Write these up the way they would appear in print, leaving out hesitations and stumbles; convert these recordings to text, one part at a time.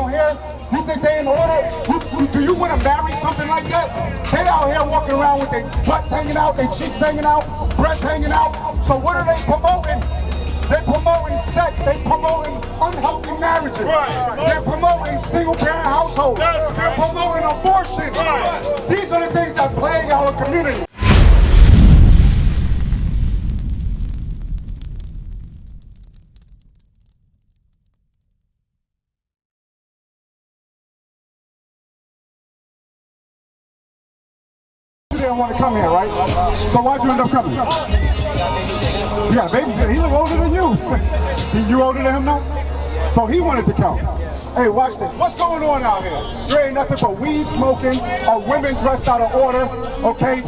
out here, you think they in order? Do you want to marry something like that? They out here walking around with their butts hanging out, their cheeks hanging out, breasts hanging out. So what are they promoting? They're promoting sex. They're promoting unhealthy marriages. They're promoting single-parent households. They're promoting abortion. These are the things that plague our community. You didn't want to come here, right? So why'd you end up coming? Yeah, babysitter. He look older than you. You older than him now? So he wanted to come. Hey, watch this. What's going on out here? There ain't nothing but weed smoking, or women dressed out of order, okay?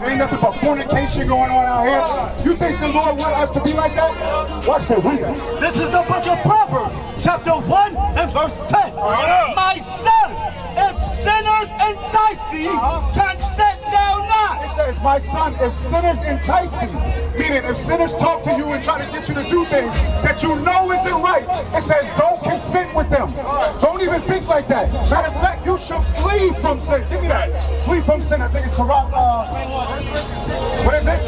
Ain't nothing but fornication going on out here. You think the Lord want us to be like that? Watch this. Read it. This is the book of Proverbs, chapter 1 and verse 10. My son, if sinners entice thee, consent thou not. It says, my son, if sinners entice thee, meaning if sinners talk to you and try to get you to do things that you know isn't right, it says don't consent with them. Don't even think like that. Matter of fact, you should flee from sin. Give me that. Flee from sin. I think it's Sirach. What is it?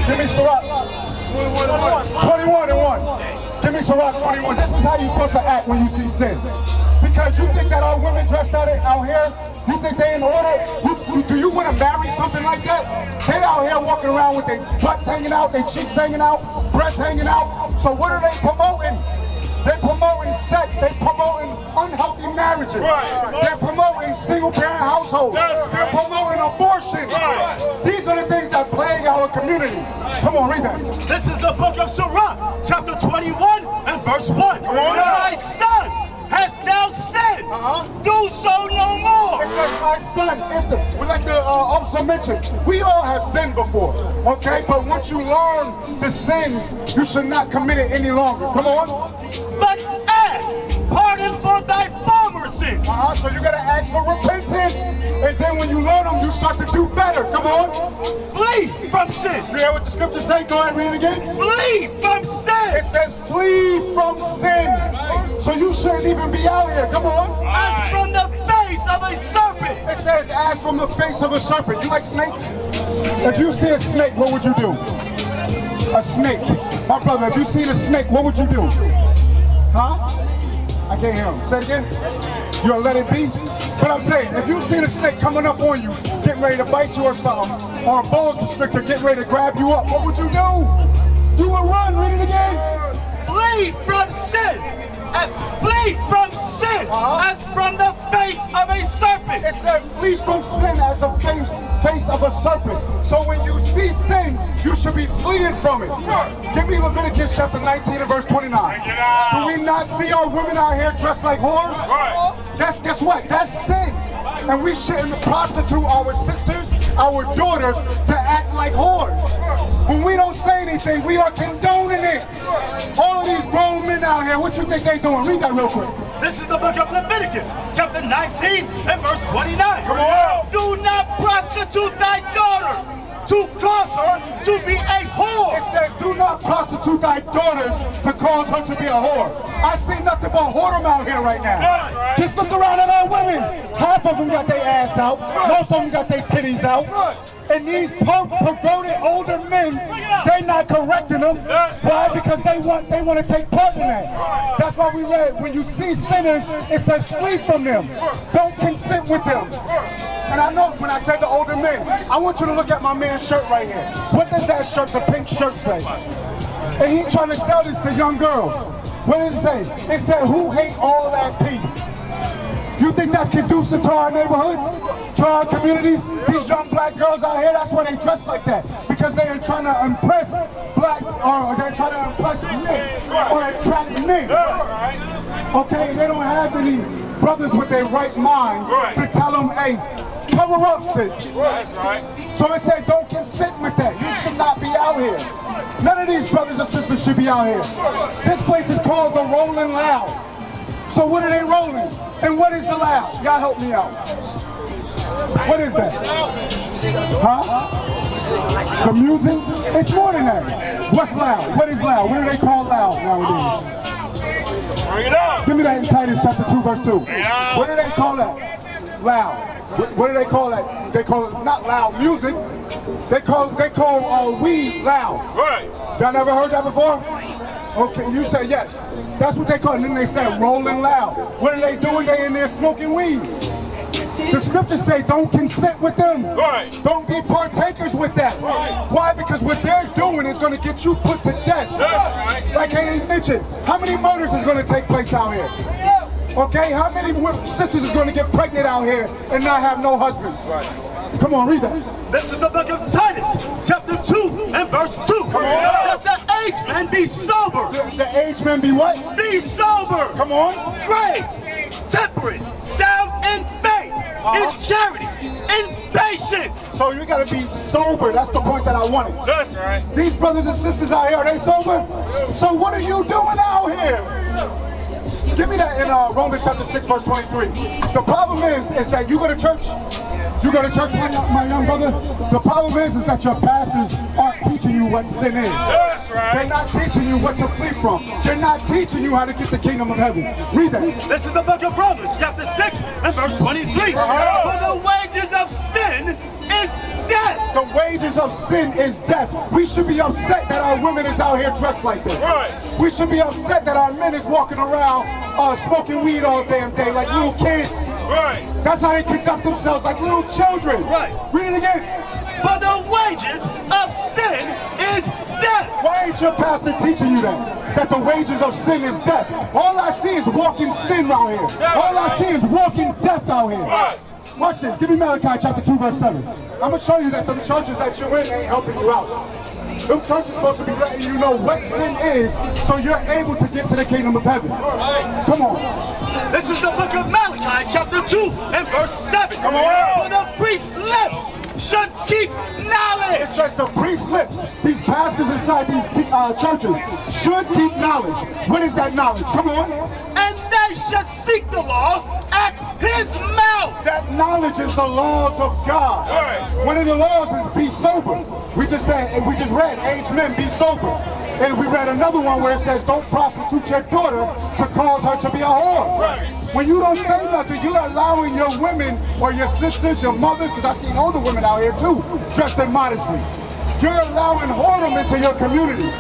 Give me Sirach. 21 and 1. Give me Sirach 21. This is how you're supposed to act when you see sin. Because you think that all women dressed out here, you think they in order? Do you want to marry something like that? They out here walking around with their butts hanging out, their cheeks hanging out, breasts hanging out. So what are they promoting? They're promoting sex. They're promoting unhealthy marriages. They're promoting single-parent households. They're promoting abortion. These are the things that plague our community. Come on, read that. This is the book of Sirach, chapter 21 and verse 1. My son, hast thou sinned? Do so no more. It says, my son, like the officer mentioned, we all have sinned before, okay? But once you learn the sins, you should not commit it any longer. Come on. But ask pardon for thy former sins. So you gotta ask for repentance, and then when you learn them, you start to do better. Come on. Flee from sin. You hear what the scripture say? Go ahead, read it again. Flee from sin. It says flee from sin. So you shouldn't even be out here. Come on. As from the face of a serpent. It says as from the face of a serpent. You like snakes? If you see a snake, what would you do? A snake. My brother, if you seen a snake, what would you do? Huh? I can't hear him. Say it again. You'll let it be? But I'm saying, if you seen a snake coming up on you, getting ready to bite you or something, or a boa constrictor getting ready to grab you up, what would you do? You would run. Read it again. Flee from sin. Flee from sin as from the face of a serpent. It says flee from sin as the face of a serpent. So when you see sin, you should be fleeing from it. Give me Leviticus chapter 19 and verse 29. Do we not see our women out here dressed like whores? Guess what? That's sin. And we shouldn't prostitute our sisters, our daughters, to act like whores. When we don't say anything, we are condoning it. All of these grown men out here, what you think they doing? Read that real quick. This is the book of Leviticus, chapter 19 and verse 29. Come on. Do not prostitute thy daughter to cause her to be a whore. It says, do not prostitute thy daughters to cause her to be a whore. I see nothing but whoredom out here right now. Just look around at our women. Half of them got their ass out. Most of them got their titties out. And these perverted older men, they're not correcting them. Why? Because they want to take part in that. That's why we read, when you see sinners, it says flee from them. Don't consent with them. And I know when I said the older men, I want you to look at my man's shirt right here. What does that shirt, the pink shirt, say? And he's trying to sell this to young girls. What does it say? It said, who hate all that pee? You think that's conducive to our neighborhoods, to our communities? These young black girls out here, that's why they dress like that. Because they are trying to impress black, or they're trying to impress men, or attract men. Okay, and they don't have any brothers with their right mind to tell them, hey, cover up, sis. So it said, don't consent with that. You should not be out here. None of these brothers and sisters should be out here. This place is called the Rolling Loud. So what are they rolling? And what is the loud? Y'all help me out. What is that? Huh? The music? It's more than that. What's loud? What is loud? What do they call loud nowadays? Bring it up. Give me that in Titus chapter 2, verse 2. What do they call that? Loud. What do they call that? They call it not loud music. They call weed loud. Right. Y'all never heard that before? Okay, you say yes. That's what they call it. And then they say rolling loud. What are they doing? They in there smoking weed. The scriptures say don't consent with them. Right. Don't be partakers with that. Right. Why? Because what they're doing is going to get you put to death. That's right. Like he mentioned, how many murders is going to take place out here? Okay, how many sisters is going to get pregnant out here and not have no husbands? Right. Come on, read that. This is the book of Titus, chapter 2 and verse 2. Come on. Let the aged men be sober. The aged men be what? Be sober. Come on. Grave, temperate, sound in faith, in charity, in patience. So you got to be sober. That's the point that I wanted. That's right. These brothers and sisters out here, are they sober? So what are you doing out here? Give me that in Romans chapter 6, verse 23. The problem is that you go to church. You go to church, my young brother. The problem is that your pastors aren't teaching you what sin is. That's right. They're not teaching you what to flee from. They're not teaching you how to get the kingdom of heaven. Read that. This is the book of Romans, chapter 6 and verse 23. For the wages of sin is death. The wages of sin is death. We should be upset that our women is out here dressed like this. Right. We should be upset that our men is walking around smoking weed all damn day like little kids. Right. That's how they conduct themselves, like little children. Right. Read it again. For the wages of sin is death. Why ain't your pastor teaching you that? That the wages of sin is death. All I see is walking sin out here. All I see is walking death out here. Right. Watch this. Give me Malachi chapter 2, verse 7. I'm going to show you that the churches that you're in ain't helping you out. Them churches are supposed to be letting you know what sin is so you're able to get to the kingdom of heaven. Come on. This is the book of Malachi, chapter 2 and verse 7. Come on. For the priest's lips should keep knowledge. It says the priest's lips, these pastors inside these churches, should keep knowledge. What is that knowledge? Come on. And they should seek the law at his mouth. That knowledge is the laws of God. Right. One of the laws is be sober. We just read, aged men, be sober. And we read another one where it says, don't prostitute your daughter to cause her to be a whore. Right. When you don't say nothing, you're allowing your women or your sisters, your mothers, because I see older women out here too, dressed immodestly. You're allowing whoredom into your community.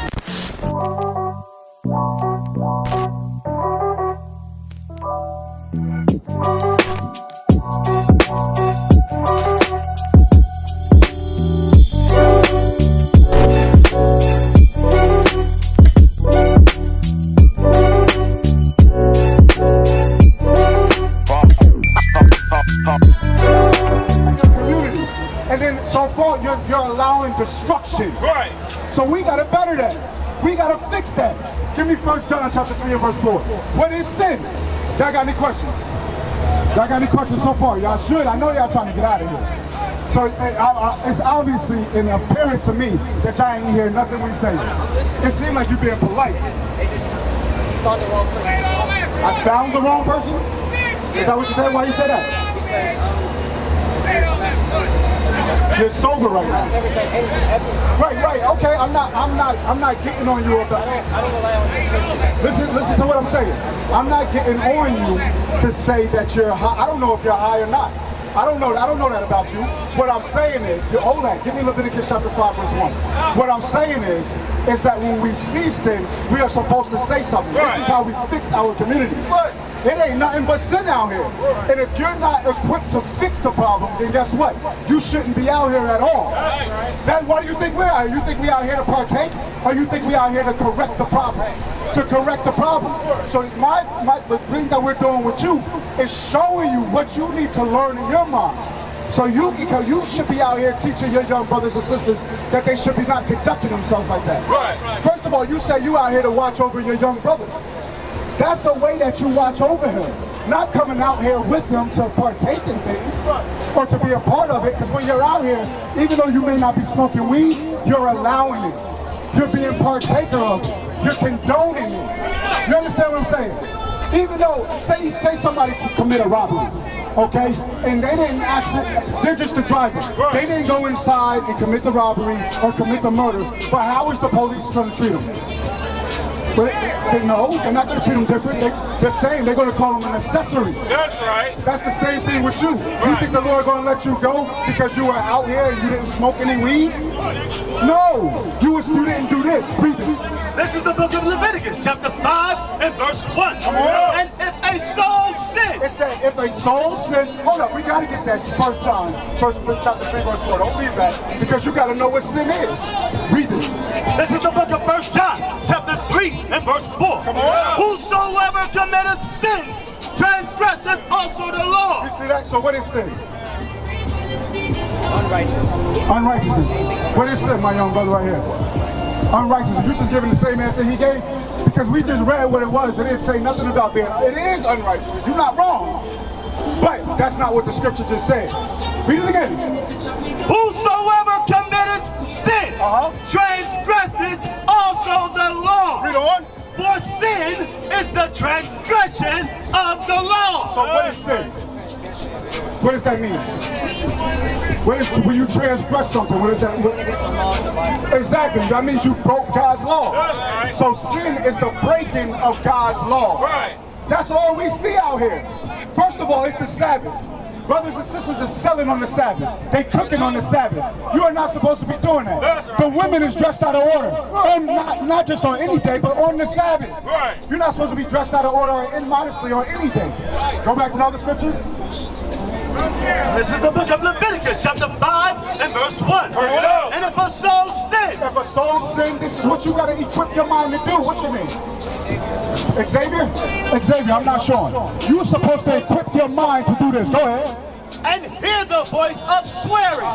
You're allowing destruction. Right. So we got to better that. We got to fix that. Give me 1 John chapter 3 and verse 4. What is sin? Y'all got any questions? Y'all got any questions so far? Y'all should. I know y'all trying to get out of here. So it's obviously apparent to me that y'all ain't hear nothing we say. It seemed like you're being polite. I found the wrong person? Is that what you said? Why you say that? You're sober right now. Right. Okay, I'm not getting on you about. Listen to what I'm saying. I'm not getting on you to say that you're high. I don't know if you're high or not. I don't know that about you. What I'm saying is, hold on, give me Leviticus chapter 5, verse 1. What I'm saying is that when we see sin, we are supposed to say something. Right. This is how we fix our community. Right. It ain't nothing but sin out here. Right. And if you're not equipped to fix the problem, then guess what? You shouldn't be out here at all. Right. Why do you think we're out here? You think we out here to partake? Or you think we out here to correct the problems? To correct the problems. So the thing that we're doing with you is showing you what you need to learn in your mind. So you should be out here teaching your young brothers and sisters that they should be not conducting themselves like that. Right. First of all, you say you out here to watch over your young brother. That's the way that you watch over him. Not coming out here with him to partake in things or to be a part of it. Because when you're out here, even though you may not be smoking weed, you're allowing it. You're being partaker of it. You're condoning it. You understand what I'm saying? Even though, say somebody commit a robbery, okay? And they didn't actually, they're just the driver. They didn't go inside and commit the robbery or commit the murder. But how is the police trying to treat them? But no, they're not going to treat them different. They're saying they're going to call them an accessory. That's right. That's the same thing with you. You think the Lord going to let you go because you were out here and you didn't smoke any weed? No, you didn't do this. Read this. This is the book of Leviticus, chapter 5 and verse 1. And if a soul sin, It said, if a soul sin, hold up, we got to get that 1 John, chapter 3, verse 4. Don't leave that, because you got to know what sin is. Read this. this is the book of 1 John, chapter 3 and verse 4. Whosoever committeth sin, transgresseth also the law. You see that? So what is sin? Unrighteous. Unrighteousness. What is sin, my young brother right here? Unrighteousness. You just giving the same answer he gave? Because we just read what it was. It didn't say nothing about being. It is unrighteousness. You're not wrong. But that's not what the scripture just said. Read it again. Whosoever committeth sin, transgresseth also the law. Read on. For sin is the transgression of the law. So what is sin? What does that mean? What is, when you transgress something, what is that? Exactly, that means you broke God's law. Right. So sin is the breaking of God's law. Right. That's all we see out here. First of all, it's the Sabbath. Brothers and sisters are selling on the Sabbath. They cooking on the Sabbath. You are not supposed to be doing that. Right. The women is dressed out of order. And not just on any day, but on the Sabbath. Right. You're not supposed to be dressed out of order or immodestly on any day. Go back to the other scripture. This is the book of Leviticus, chapter 5 and verse 1. And if a soul sin, If a soul sin, this is what you got to equip your mind to do. What's your name? Xavier? Xavier, I'm not sure. You're supposed to equip your mind to do this. Go ahead. and hear the voice of swearing,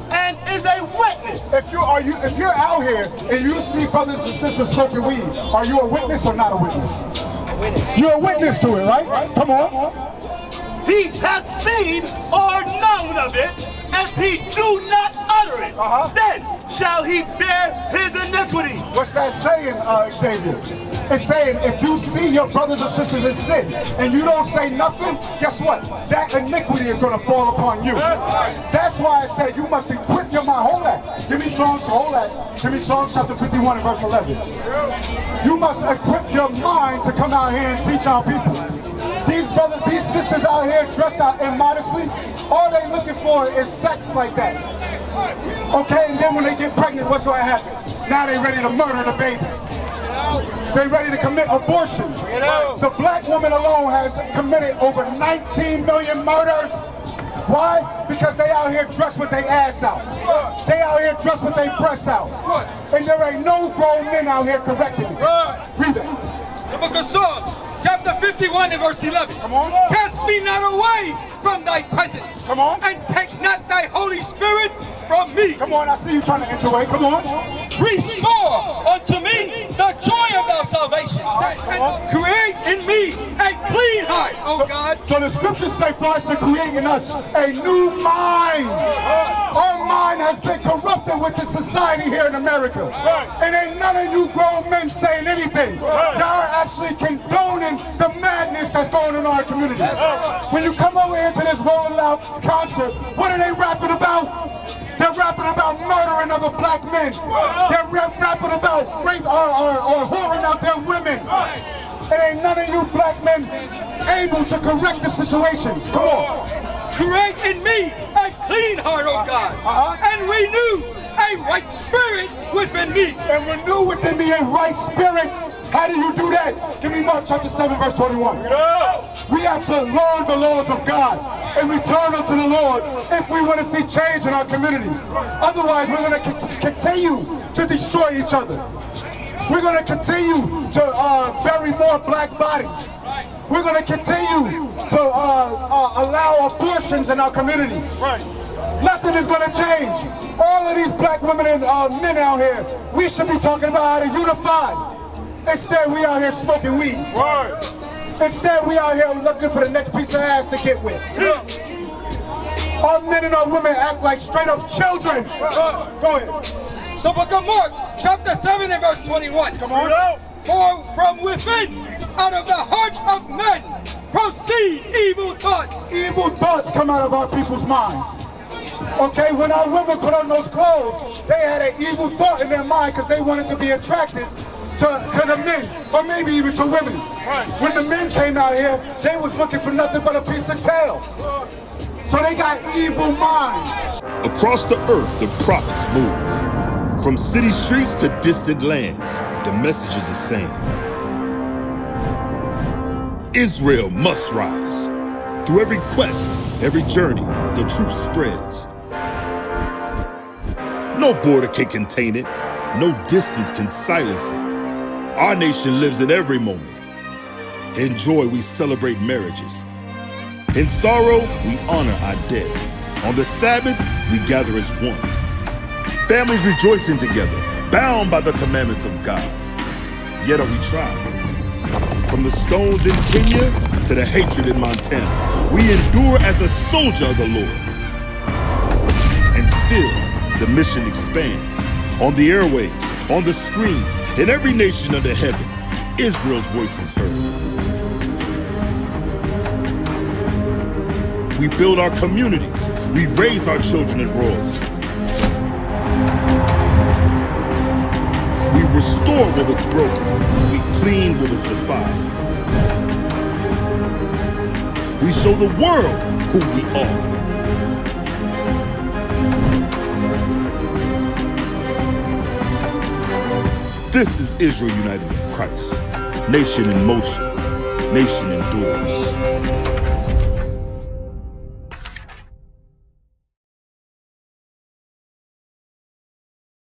and is a witness. If you're out here and you see brothers and sisters smoking weed, are you a witness or not a witness? You're a witness to it, right? Come on. He hath seen or known of it, if he do not utter it, then shall he bear his iniquity. What's that saying, Xavier? It's saying if you see your brothers and sisters in sin and you don't say nothing, guess what? That iniquity is going to fall upon you. That's why I said you must equip your mind. Hold that. Give me Psalms, hold that. Give me Psalms chapter 51 and verse 11. You must equip your mind to come out here and teach our people. These brothers, these sisters out here dressed out immodestly, all they looking for is sex like that. Okay, and then when they get pregnant, what's going to happen? Now they ready to murder the baby. They ready to commit abortion. The black woman alone has committed over 19 million murders. Why? Because they out here dressed with their ass out. They out here dressed with their breasts out. And there ain't no grown men out here correcting it. Read it. The book of Psalms, chapter 51 and verse 11. Come on. Cast me not away from thy presence. Come on. And take not thy Holy Spirit from me. Come on, I see you trying to enter away. Come on. Restore unto me the joy of thy salvation. And create in me a clean heart, O God. So the scriptures say for us to create in us a new mind. Our mind has been corrupted with the society here in America. And ain't none of you grown men saying anything. Y'all are actually condoning the madness that's going on in our community. When you come over here to this Rolling Loud concert, what are they rapping about? They're rapping about murdering other black men. They're rapping about rape or whoring out their women. And ain't none of you black men able to correct the situations. Come on. Create in me a clean heart, O God. And renew a right spirit within me. And renew within me a right spirit. How do you do that? Give me Mark chapter 7 verse 21. We have to learn the laws of God and return unto the Lord if we want to see change in our communities. Otherwise, we're going to continue to destroy each other. We're going to continue to bury more black bodies. We're going to continue to allow abortions in our communities. Nothing is going to change. All of these black women and men out here, we should be talking about how to unify. Instead, we out here smoking weed. Instead, we out here looking for the next piece of ass to get with. Our men and our women act like straight up children. Go ahead. The book of Mark, chapter 7 and verse 21. Come on. For from within, out of the heart of men, proceed evil thoughts. Evil thoughts come out of our people's minds. Okay, when our women put on those clothes, they had an evil thought in their mind because they wanted to be attracted to the men, or maybe even to women. When the men came out here, they was looking for nothing but a piece of tail. So they got evil minds. Across the earth, the prophets move. From city streets to distant lands, the message is the same. Israel must rise. Through every quest, every journey, the truth spreads. No border can contain it. No distance can silence it. Our nation lives in every moment. In joy, we celebrate marriages. In sorrow, we honor our dead. On the Sabbath, we gather as one. Families rejoicing together, bound by the commandments of God. Yet are we tried. From the stones in Kenya to the hatred in Montana, we endure as a soldier of the Lord. And still, the mission expands. On the airwaves, on the screens, in every nation under heaven, Israel's voice is heard. We build our communities. We raise our children in royalty. We restore what was broken. We clean what was defiled. We show the world who we are. This is Israel united in Christ. Nation in motion. Nation endures.